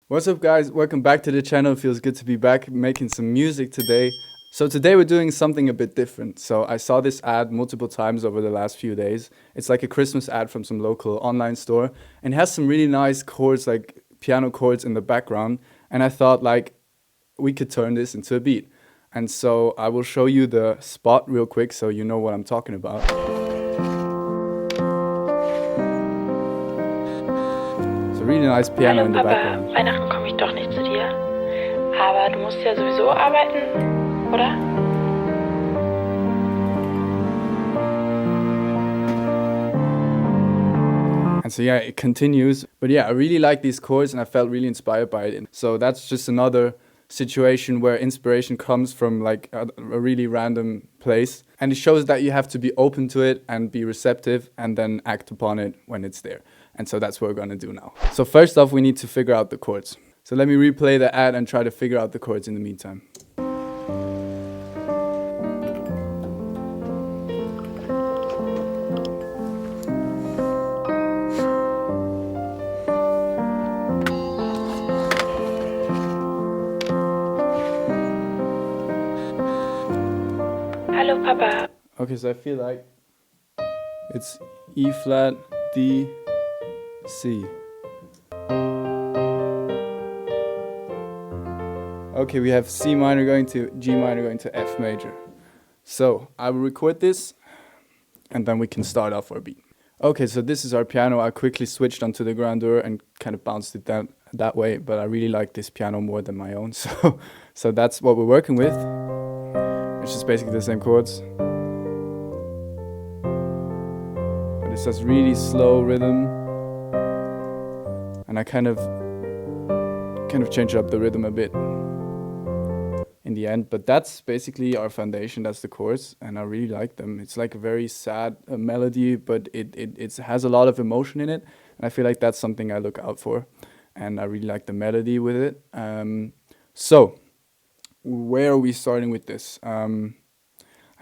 What's up, guys? Welcome back to the channel. It feels good to be back making some music today. So today we're doing something a bit different. So I saw this ad multiple times over the last few days. It's like a Christmas ad from some local online store and it has some really nice chords, like piano chords in the background. And I thought like we could turn this into a beat. And so I will show you the spot real quick so you know what I'm talking about. It's a really nice piano Hallo in the Papa, background. Weihnachten komme ich doch nicht zu dir. Aber du musst ja sowieso arbeiten, oder? And so yeah, it continues. But yeah, I really like these chords and I felt really inspired by it. So that's just another situation where inspiration comes from like a really random place. And it shows that you have to be open to it and be receptive and then act upon it when it's there. And so that's what we're gonna do now. So first off, we need to figure out the chords. So let me replay the ad and try to figure out the chords in the meantime. Hallo Papa. Okay, so I feel like it's E flat, D, C. Okay, we have C minor going to G minor going to F major. So I will record this and then we can start off our beat. Okay, so this is our piano. I quickly switched onto the grandeur and kind of bounced it down that way, but I really like this piano more than my own. So that's what we're working with, which is basically the same chords. But it's this really slow rhythm. And I kind of changed up the rhythm a bit in the end, but that's basically our foundation. That's the chords, and I really like them. It's like a very sad melody, but it has a lot of emotion in it, and I feel like that's something I look out for, and I really like the melody with it. So where are we starting with this? I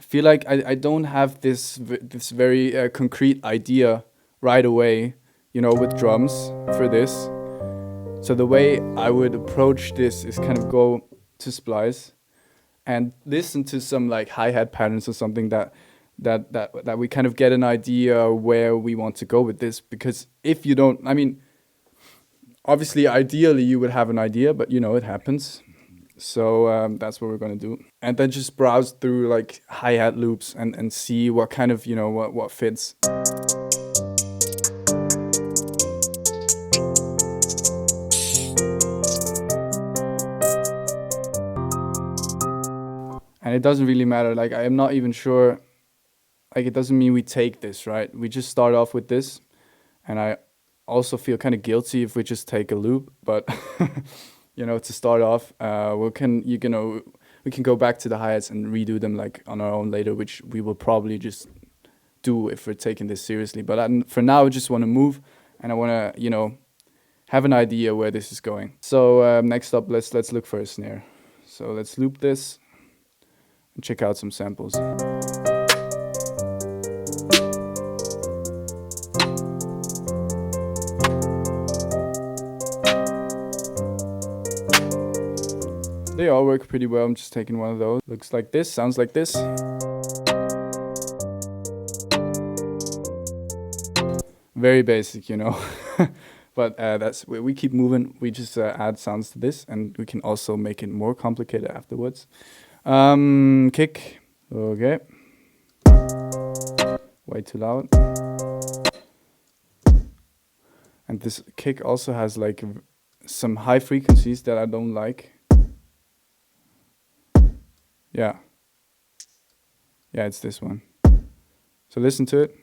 feel like I don't have this very concrete idea right away, you know, with drums for this. So the way I would approach this is kind of go to splice and listen to some like hi-hat patterns or something that we kind of get an idea where we want to go with this. Because if you don't, I mean, obviously ideally you would have an idea, but you know, it happens. So that's what we're gonna do. And then just browse through like hi-hat loops and see what kind of, you know, what fits. And it doesn't really matter, like I am not even sure, like it doesn't mean we take this, right? We just start off with this, and I also feel kind of guilty if we just take a loop, but you know, to start off, we can go back to the hi-hats and redo them like on our own later, which we will probably just do if we're taking this seriously. But for now, I just want to move, and I want to, you know, have an idea where this is going. So next up, let's look for a snare. So let's loop this and check out some samples. They all work pretty well. I'm just taking one of those. Looks like this, sounds like this. Very basic, you know. But that's we keep moving. We just add sounds to this, and we can also make it more complicated afterwards. Kick. Okay. Way too loud. And this kick also has like some high frequencies that I don't like. Yeah. Yeah, it's this one. So listen to it.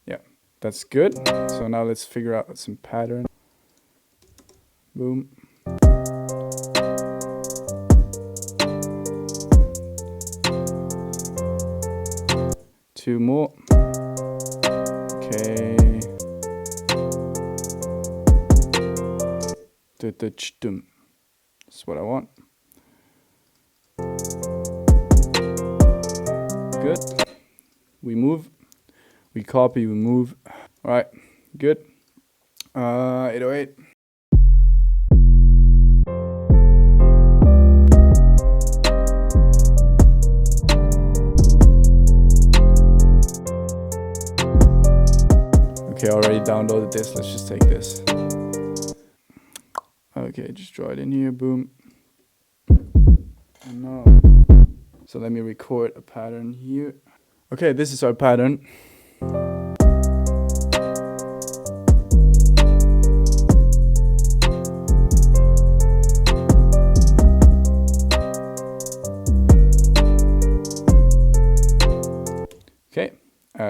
Yeah, that's good. So now let's figure out some pattern. Boom. Two more. Okay. That's what I want. Good. We move. We copy, we move. All right, good. 808. Okay, I already downloaded this. Let's just take this. Okay, just draw it in here. Boom. Oh no. So let me record a pattern here. Okay, this is our pattern. Okay,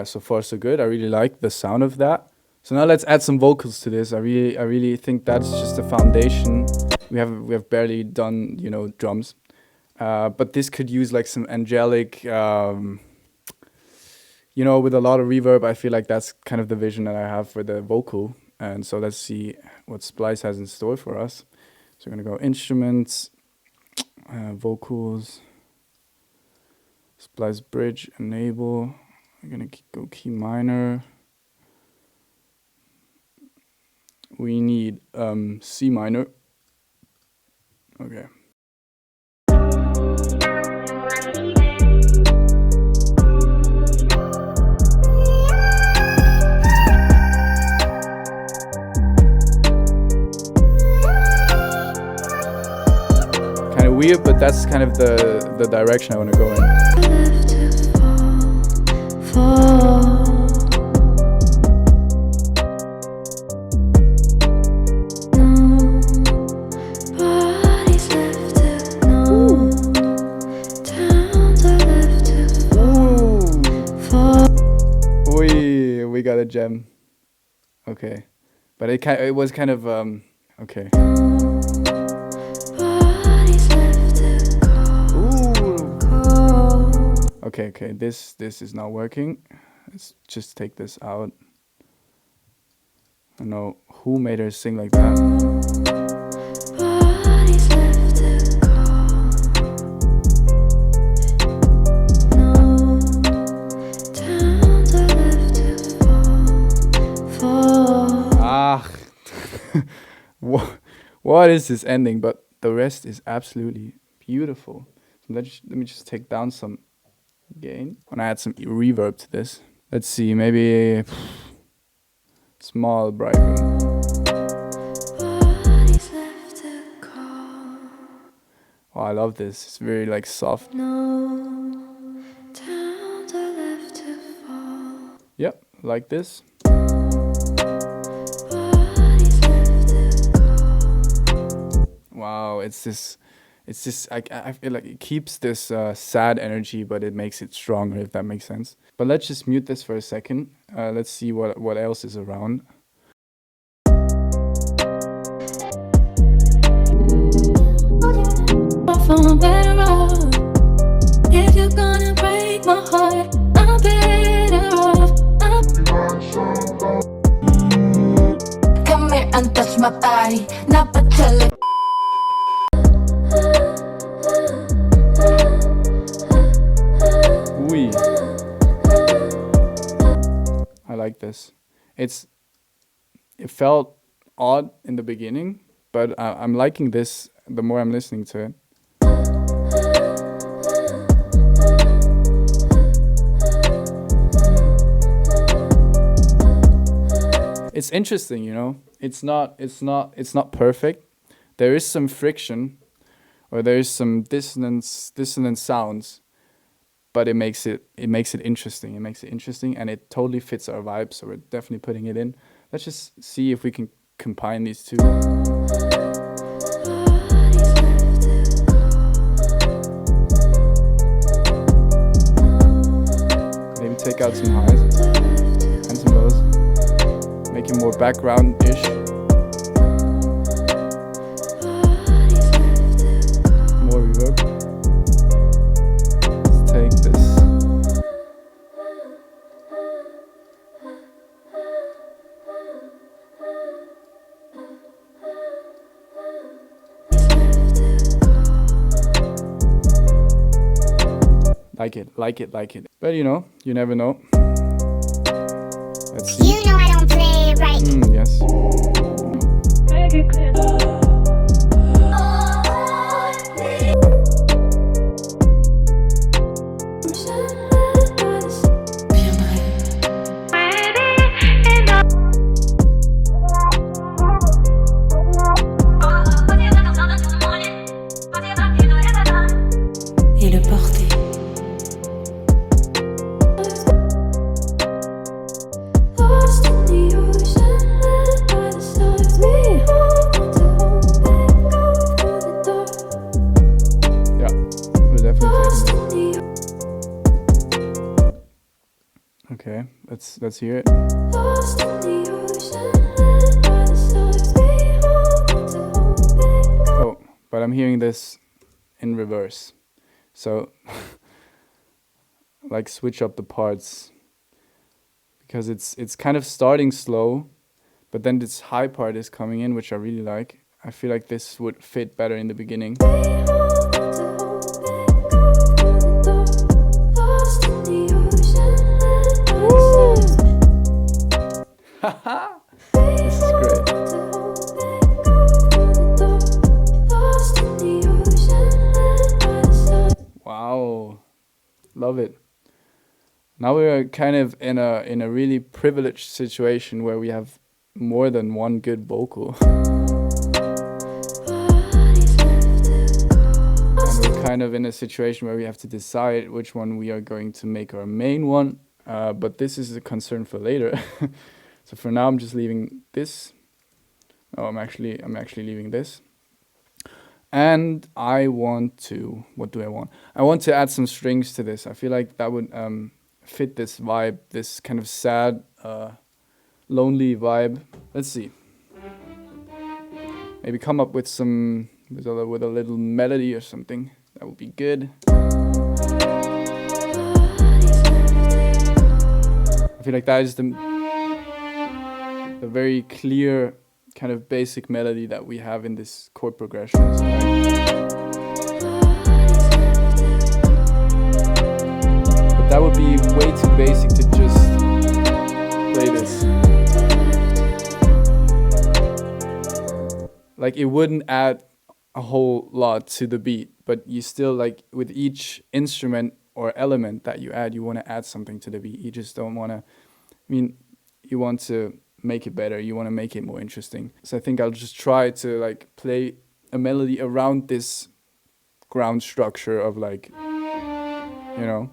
so far so good. I really like the sound of that. So now let's add some vocals to this. I really think that's just the foundation. We have barely done, you know, drums, but this could use like some angelic, you know, with a lot of reverb. I feel like that's kind of the vision that I have for the vocal. And so let's see what Splice has in store for us. So we're gonna go instruments, vocals, Splice bridge, enable. We're gonna go key minor. We need C minor. Okay. Kind of weird, but that's kind of the direction I want to go in. We got a gem. Okay, but it was kind of okay. Okay, this is not working. Let's just take this out. I don't know who made her sing like that. What is this ending? But the rest is absolutely beautiful. So let me just take down some gain. And I add some reverb to this. Let's see, maybe small bright room. Oh, I love this. It's very like soft. Yep, like this. Wow, it's this. I feel like it keeps this sad energy, but it makes it stronger, if that makes sense. But let's just mute this for a second. Let's see what else is around. If you're gonna break my heart, I'm better off. Come here and touch my body, not patella. I like this. It felt odd in the beginning, but I'm liking this the more I'm listening to it. It's interesting, you know. It's not perfect. There is some friction, or there is some dissonant sounds, but it makes it interesting. It makes it interesting, and it totally fits our vibe. So we're definitely putting it in. Let's just see if we can combine these two. Maybe take out some highs and some lows. Make it more background-ish. More reverb. Let's take this. Like it. But you know, you never know. Let's see. You know I don't play it right. Yeah. yes. Et le porter. Yeah, we're definitely taking it. Okay, let's hear it. Oh, but I'm hearing this in reverse. So like switch up the parts, because it's kind of starting slow, but then this high part is coming in, which I really like. I feel like this would fit better in the beginning. This is great. Wow, love it. Now we're kind of in a really privileged situation where we have more than one good vocal. And we're kind of in a situation where we have to decide which one we are going to make our main one. But this is a concern for later. So for now, I'm just leaving this. Oh, I'm actually leaving this. And I want to, what do I want? I want to add some strings to this. I feel like that would fit this vibe, this kind of sad, lonely vibe. Let's see. Maybe come up with some, with a little melody or something. That would be good. I feel like that is the very clear kind of basic melody that we have in this chord progression. So but that would be way too basic to just play this. Like it wouldn't add a whole lot to the beat, but you still, like, with each instrument or element that you add, you want to add something to the beat. You just don't want to, I mean, you want to make it better, you want to make it more interesting. So I think I'll just try to like play a melody around this ground structure of, like, you know.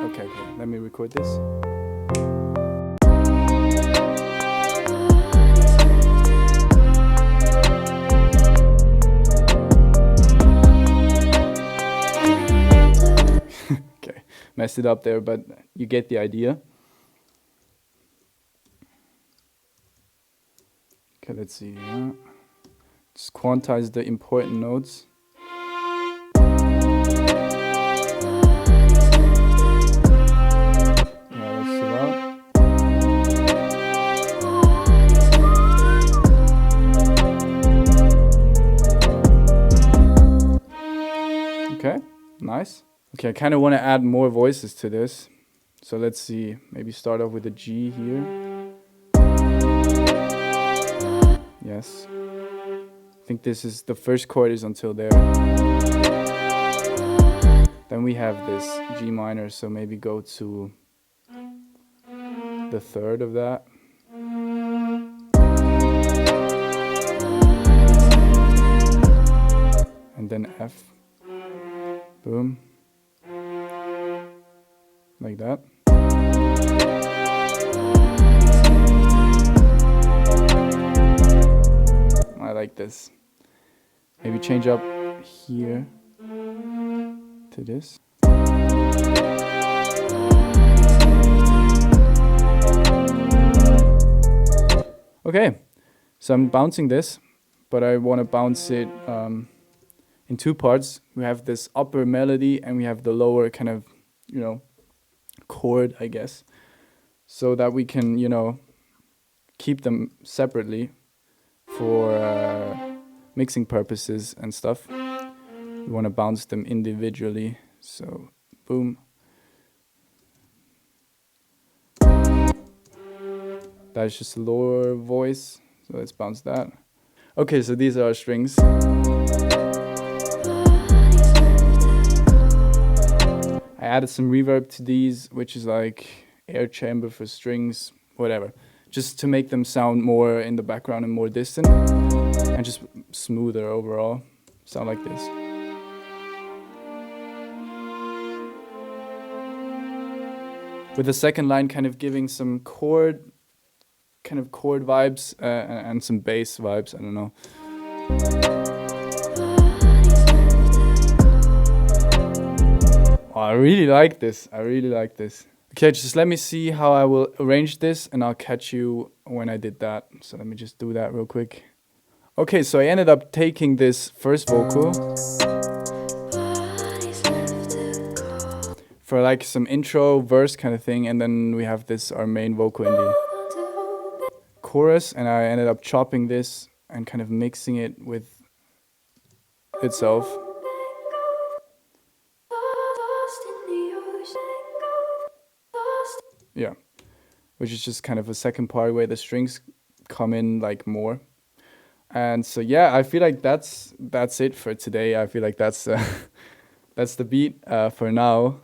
Okay, let me record this. Okay, messed it up there, but you get the idea. Okay, let's see. Just quantize the important notes. Okay, nice. Okay, I kind of want to add more voices to this. So let's see, maybe start off with a G here. Yes. I think this is, the first chord is until there. Then we have this G minor, so maybe go to the third of that. And then F. Boom. Like that. I like this. Maybe change up here to this. Okay, so I'm bouncing this but I want to bounce it in two parts. We have this upper melody and we have the lower kind of, you know, chord, I guess, so that we can, you know, keep them separately for mixing purposes and stuff. We want to bounce them individually. So boom. That's just lower voice. So let's bounce that. Okay, so these are our strings. I added some reverb to these, which is like air chamber for strings, whatever. Just to make them sound more in the background and more distant. And just smoother overall. Sound like this. With the second line kind of giving some chord vibes and some bass vibes, I don't know. Oh, I really like this. Okay, just let me see how I will arrange this and I'll catch you when I did that. So let me just do that real quick. Okay, so I ended up taking this first vocal for like some intro verse kind of thing, and then we have this, our main vocal in the chorus, and I ended up chopping this and kind of mixing it with itself. Yeah, which is just kind of a second part where the strings come in like more. And so yeah, I feel like that's it for today. I feel like that's that's the beat for now.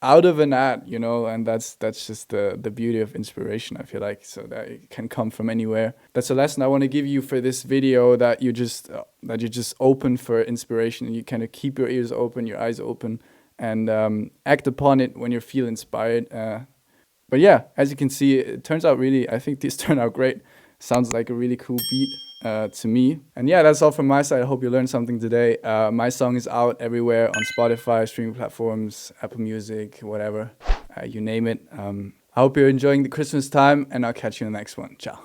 Out of an ad, you know, and that's just the beauty of inspiration, I feel like, so that it can come from anywhere. That's a lesson I want to give you for this video, that you just open for inspiration, and you kind of keep your ears open, your eyes open, and act upon it when you feel inspired. But yeah, as you can see, it turns out really, I think these turn out great. Sounds like a really cool beat to me. And yeah, that's all from my side. I hope you learned something today. My song is out everywhere on Spotify, streaming platforms, Apple Music, whatever, you name it. I hope you're enjoying the Christmas time, and I'll catch you in the next one. Ciao.